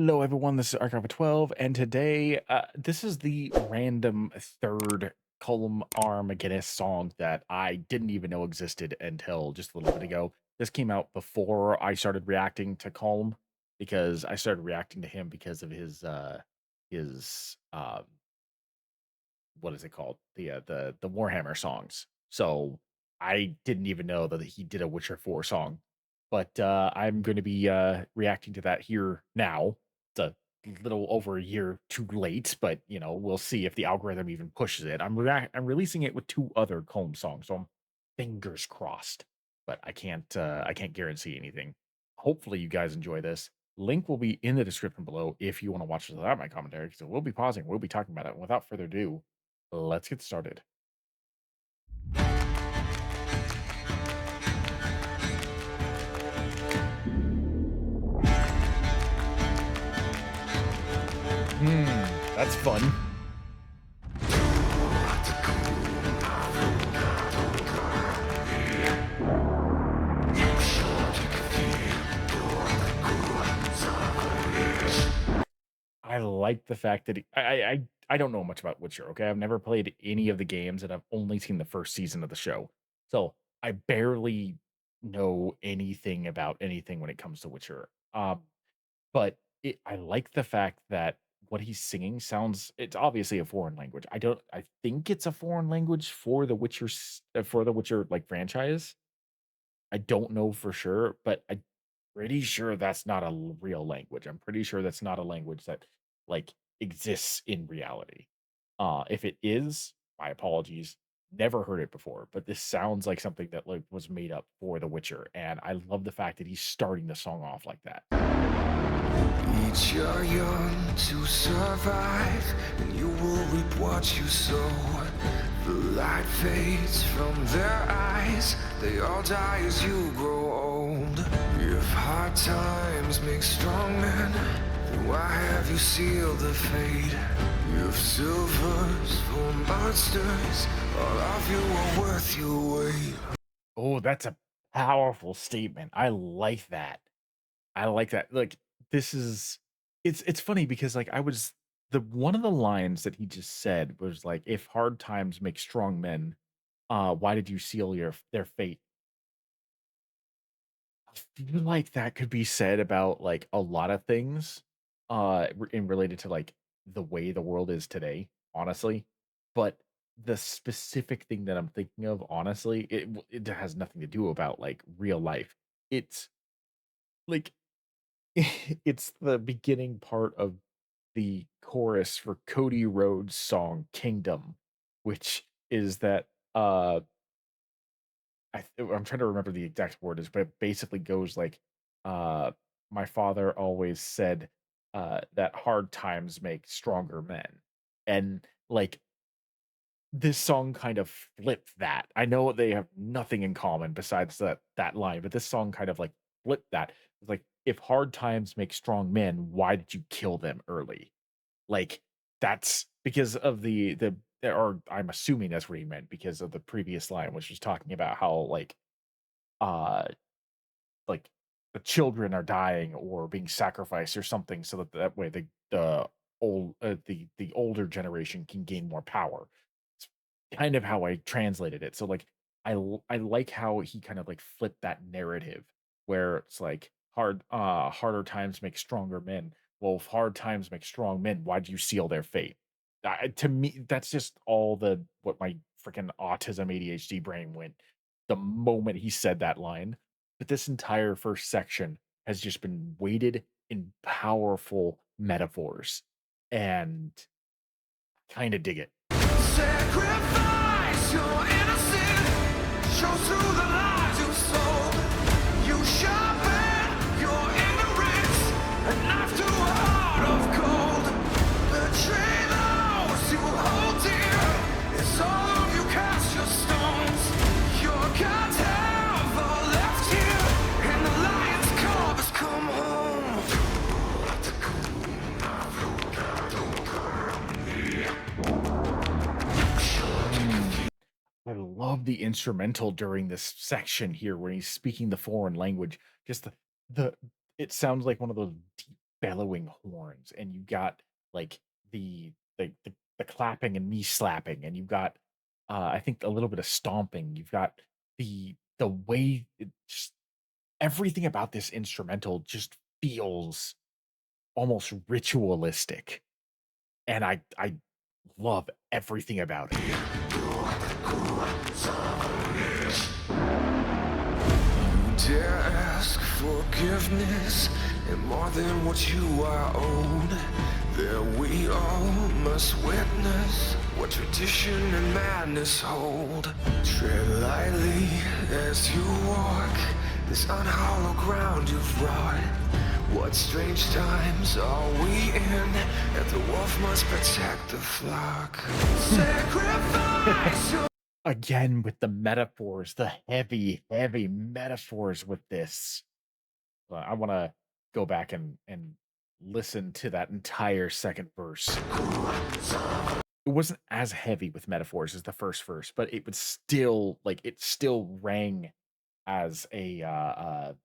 Hello, everyone. This is Archive of 12, and today, this is the random third Colm McGuinness song that I didn't even know existed until just a little bit ago. This came out before I started reacting to Colm because I started reacting to him because of his what is it called? The Warhammer songs. So I didn't even know that he did a Witcher 4 song. But I'm going to be reacting to that here now. It's a little over a year too late, but we'll see if the algorithm even pushes it. I'm releasing it with two other Colm songs, so I'm fingers crossed. But I can't guarantee anything. Hopefully you guys enjoy this. Link will be in the description below if you want to watch this without my commentary. So we'll be pausing, we'll be talking about it. Without further ado, let's get started. That's fun. I like the fact that I don't know much about Witcher. Okay, I've never played any of the games, and I've only seen the first season of the show, so I barely know anything about anything when it comes to Witcher. But I like the fact that what he's singing sounds. It's obviously a foreign language. I think it's a foreign language for the Witcher like franchise. I don't know for sure, but I'm pretty sure that's not a real language. I'm pretty sure that's not a language that like exists in reality. If it is, my apologies. Never heard it before, but this sounds like something that like was made up for The Witcher, and I love the fact that he's starting the song off like that. Each year young to survive, and you will reap what you sow. The light fades from their eyes, they all die as you grow old. If hard times make strong men, then why have you sealed the fate? If silver's for monsters, all of you are worth your weight. Oh, that's a powerful statement. I like that. I like that. Like this is it's funny because like I was the one of the lines that he just said was like, if hard times make strong men, why did you seal their fate? I feel like that could be said about like a lot of things in related to like the way the world is today, honestly. But the specific thing that I'm thinking of, honestly, it has nothing to do about like real life. It's like it's the beginning part of the chorus for Cody Rhodes' song Kingdom, which is that I'm trying to remember the exact word but it basically goes like uh my father always said that hard times make stronger men. And like this song kind of flipped that. I know they have nothing in common besides that line, but this song kind of like flipped that. It's like, if hard times make strong men, why did you kill them early? Like that's because of the or I'm assuming that's what he meant because of the previous line, which was talking about how uh like the children are dying or being sacrificed or something so that that way the older generation can gain more power. It's kind of how I translated it. So like I like how he kind of like flipped that narrative where it's like harder times make stronger men. Well, if hard times make strong men, why do you seal their fate? To me, that's just all the what my freaking autism ADHD brain went the moment he said that line. But this entire first section has just been weighted in powerful metaphors, and kind of dig it. Sacrifice your innocence, show through the lies you sold. You sharpen your ignorance, a knife to a heart of gold. Betray those you hold dear, it's all of you cast your stones. Your gods have all left here, and the lion's cub has come home. I love the instrumental during this section here when he's speaking the foreign language. Just the it sounds like one of those deep bellowing horns, and you got like the clapping and knee slapping, and you've got I think a little bit of stomping. You've got the way it just everything about this instrumental just feels almost ritualistic, and I love everything about it. Dare ask forgiveness and more than what you are owed. There we all must witness what tradition and madness hold. Tread lightly as you walk this unhallowed ground you've wrought. What strange times are we in that the wolf must protect the flock? Sacrifice your Again, with the metaphors, the heavy, heavy metaphors with this. I wanna go back and listen to that entire second verse. It wasn't as heavy with metaphors as the first verse, but it would still like, it still rang as a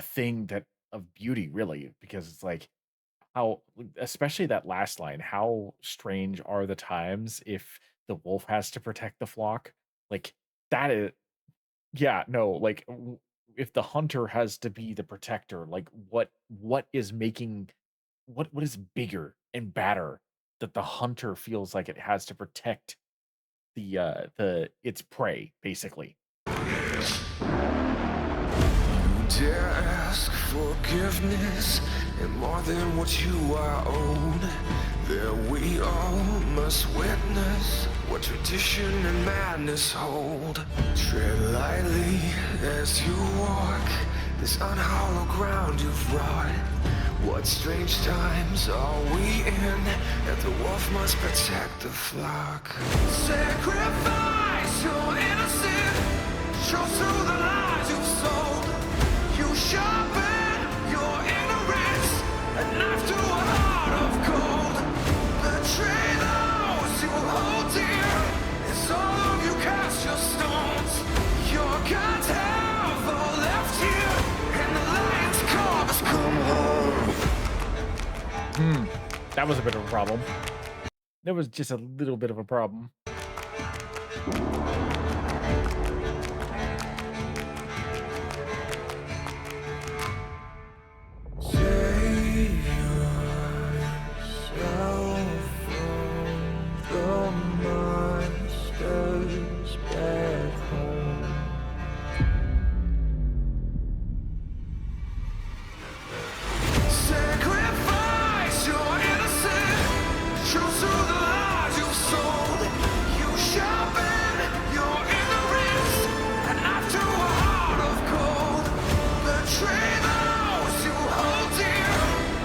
thing that of beauty, really, because it's like, how especially that last line, "How strange are the times if the wolf has to protect the flock?" Like, that is yeah, no, like, if the hunter has to be the protector, like, what is making what is bigger and badder that the hunter feels like it has to protect the its prey, basically. dare ask forgiveness and more than what you are owed. There we all must witness what tradition and madness hold. Tread lightly as you walk this unhallowed ground you've wrought. What strange times are we in that the wolf must protect the flock? Sacrifice your innocence, show through the lies you've sold. You sharpen your ignorance, a knife to a heart of gold. Betray those you hold dear, it's all of you cast your stones. Your gods have all left here, and the lion's call has come home. Hmm, that was a bit of a problem. There was just a little bit of a problem. Save yourself from the monsters back home. Sacrifice your innocence, choose through the lies you've sold. You sharpen your ignorance, and knife to a heart of gold. Betray those you hold dear,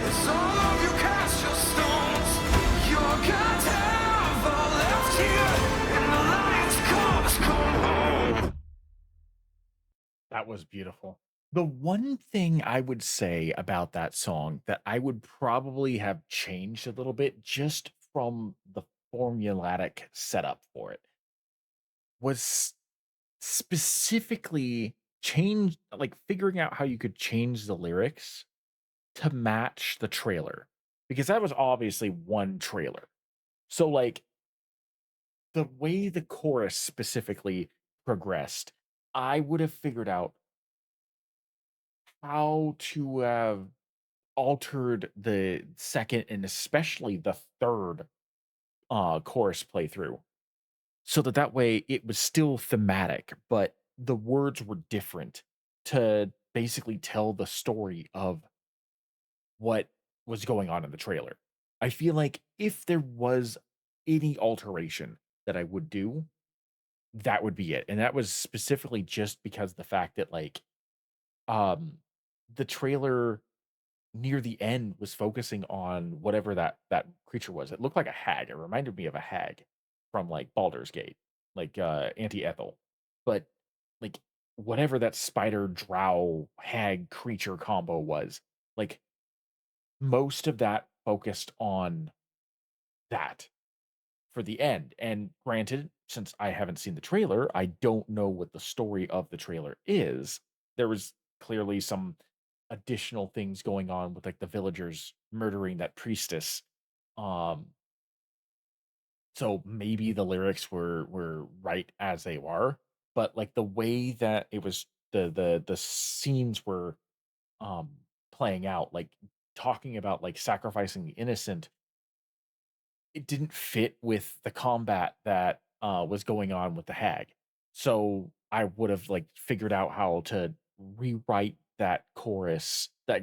it's all of you cast your stones. Your gods have all left here, and the lion's call has come home. That was beautiful. The one thing I would say about that song that I would probably have changed a little bit just from the formulatic setup for it was specifically figuring out how you could change the lyrics to match the trailer, because that was obviously one trailer. So, like, the way the chorus specifically progressed, I would have figured out how to have altered the second and especially the third chorus playthrough, so that that way it was still thematic, but the words were different to basically tell the story of what was going on in the trailer. I feel like if there was any alteration that I would do, that would be it. And that was specifically just because the fact that um the trailer near the end was focusing on whatever that creature was. It looked like a hag. It reminded me of a hag from like Baldur's Gate, like Auntie Ethel. But like whatever that spider drow hag creature combo was, like most of that focused on that for the end. And granted, since I haven't seen the trailer, I don't know what the story of the trailer is. There was clearly some additional things going on with like the villagers murdering that priestess. Um, so maybe the lyrics were right as they were, but like the way that it was the scenes were playing out, like talking about like sacrificing the innocent, it didn't fit with the combat that was going on with the hag. So I would have like figured out how to rewrite that chorus, that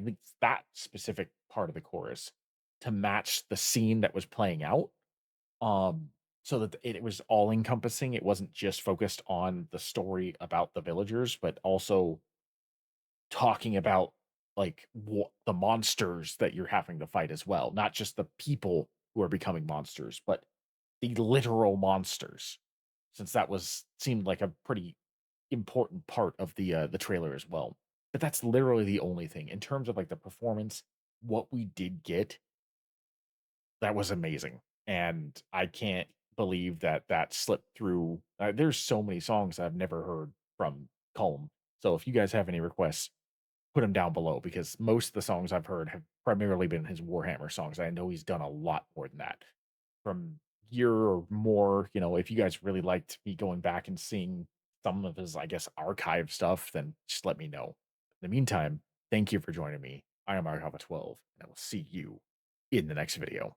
specific part of the chorus to match the scene that was playing out. Um, so that it was all encompassing. It wasn't just focused on the story about the villagers, but also talking about like the monsters that you're having to fight as well, not just the people who are becoming monsters, but the literal monsters, since that was seemed like a pretty important part of the trailer as well. But that's literally the only thing in terms of like the performance. What we did get, that was amazing, and I can't believe that that slipped through. There's so many songs I've never heard from Colm. So if you guys have any requests, put them down below because most of the songs I've heard have primarily been his Warhammer songs. I know he's done a lot more than that. From year or more, if you guys really liked me going back and seeing some of his, I guess, archive stuff, then just let me know. In the meantime, thank you for joining me. I am Archava 12, and I will see you in the next video.